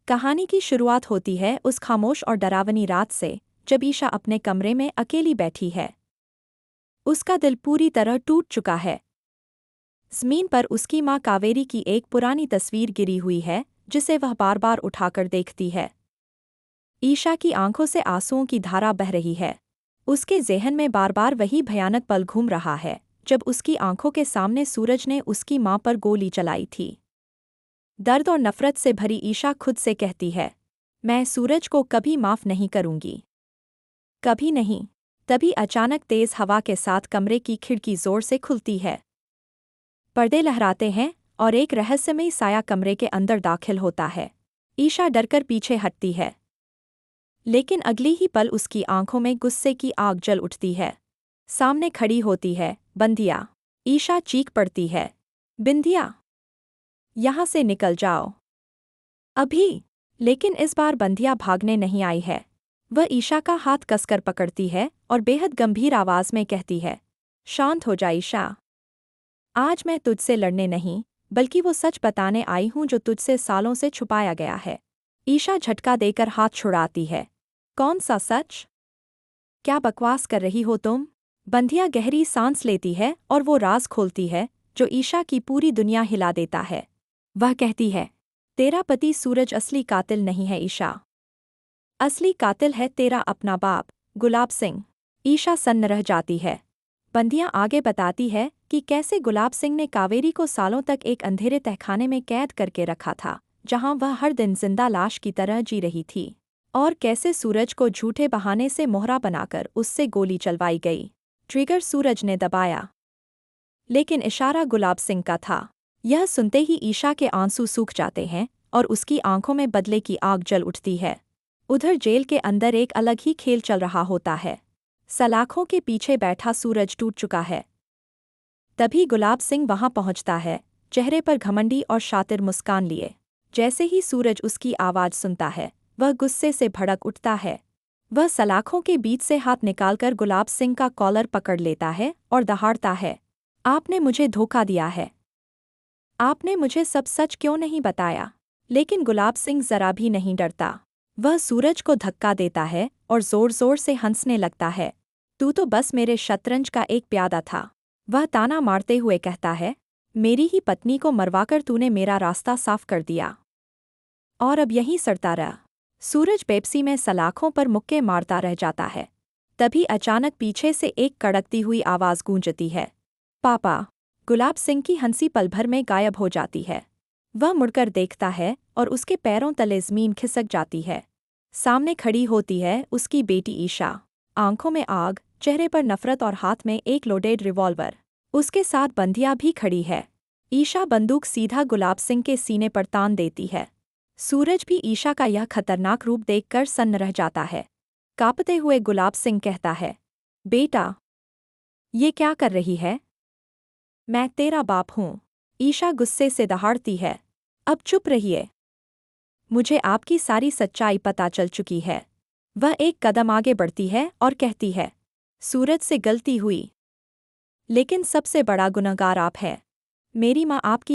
कहानी की शुरुआत होती है उस खामोश और डरावनी रात से, जब ईशा अपने कमरे में अकेली बैठी है। उसका दिल पूरी तरह टूट चुका है। ज़मीन पर उसकी माँ कावेरी की एक पुरानी तस्वीर गिरी हुई है, जिसे वह बार बार उठाकर देखती है। ईशा की आंखों से आंसुओं की धारा बह रही है। उसके ज़हन में बार बार वही भयानक पल घूम रहा है, जब उसकी आंखों के सामने सूरज ने उसकी माँ पर गोली चलाई थी। दर्द और नफरत से भरी ईशा खुद से कहती है, मैं सूरज को कभी माफ़ नहीं करूंगी, कभी नहीं। तभी अचानक तेज हवा के साथ कमरे की खिड़की जोर से खुलती है। पर्दे लहराते हैं और एक रहस्यमयी साया कमरे के अंदर दाखिल होता है। ईशा डरकर पीछे हटती है, लेकिन अगली ही पल उसकी आंखों में गुस्से की आग जल उठती है। सामने खड़ी होती है बंधिया। ईशा चीख पड़ती है, बिंधिया, यहाँ से निकल जाओ अभी। लेकिन इस बार बंधिया भागने नहीं आई है। वह ईशा का हाथ कसकर पकड़ती है और बेहद गंभीर आवाज में कहती है, शांत हो जा ईशा। आज मैं तुझसे लड़ने नहीं, बल्कि वो सच बताने आई हूँ जो तुझसे सालों से छुपाया गया है। ईशा झटका देकर हाथ छुड़ाती है। कौन सा सच? क्या बकवास कर रही हो तुम? बंधिया गहरी सांस लेती है और वो राज खोलती है जो ईशा की पूरी दुनिया हिला देता है। वह कहती है, तेरा पति सूरज असली कातिल नहीं है ईशा। असली कातिल है तेरा अपना बाप, गुलाब सिंह। ईशा सन्न रह जाती है। बंधिया आगे बताती है कि कैसे गुलाब सिंह ने कावेरी को सालों तक एक अंधेरे तहखाने में कैद करके रखा था, जहां वह हर दिन जिंदा लाश की तरह जी रही थी, और कैसे सूरज को झूठे बहाने से मोहरा बनाकर उससे गोली चलवाई गई। ट्रिगर सूरज ने दबाया, लेकिन इशारा गुलाब सिंह का था। यह सुनते ही ईशा के आंसू सूख जाते हैं और उसकी आंखों में बदले की आग जल उठती है। उधर जेल के अंदर एक अलग ही खेल चल रहा होता है। सलाखों के पीछे बैठा सूरज टूट चुका है। तभी गुलाब सिंह वहां पहुंचता है, चेहरे पर घमंडी और शातिर मुस्कान लिए। जैसे ही सूरज उसकी आवाज सुनता है, वह गुस्से से भड़क उठता है। वह सलाखों के बीच से हाथ निकालकर गुलाब सिंह का कॉलर पकड़ लेता है और दहाड़ता है, आपने मुझे धोखा दिया है। आपने मुझे सब सच क्यों नहीं बताया? लेकिन गुलाब सिंह जरा भी नहीं डरता। वह सूरज को धक्का देता है और जोर जोर से हंसने लगता है। तू तो बस मेरे शतरंज का एक प्यादा था। वह ताना मारते हुए कहता है, मेरी ही पत्नी को मरवाकर तूने मेरा रास्ता साफ कर दिया, और अब यहीं सड़ता रहा। सूरज पेप्सी में सलाखों पर मुक्के मारता रह जाता है। तभी अचानक पीछे से एक कड़कती हुई आवाज गूंजती है, पापा। गुलाब सिंह की हंसी पल भर में गायब हो जाती है। वह मुड़कर देखता है और उसके पैरों तले ज़मीन खिसक जाती है। सामने खड़ी होती है उसकी बेटी ईशा, आंखों में आग, चेहरे पर नफरत और हाथ में एक लोडेड रिवॉल्वर। उसके साथ बंधिया भी खड़ी है। ईशा बंदूक सीधा गुलाब सिंह के सीने पर तान देती है। सूरज भी ईशा का यह खतरनाक रूप देखकर सन्न रह जाता है। कांपते हुए गुलाब सिंह कहता है, बेटा, ये क्या कर रही है? मैं तेरा बाप हूँ। ईशा गुस्से से दहाड़ती है, अब चुप रहिए। मुझे आपकी सारी सच्चाई पता चल चुकी है। वह एक कदम आगे बढ़ती है और कहती है, सूरज से गलती हुई, लेकिन सबसे बड़ा गुनहगार आप है। मेरी माँ आपकी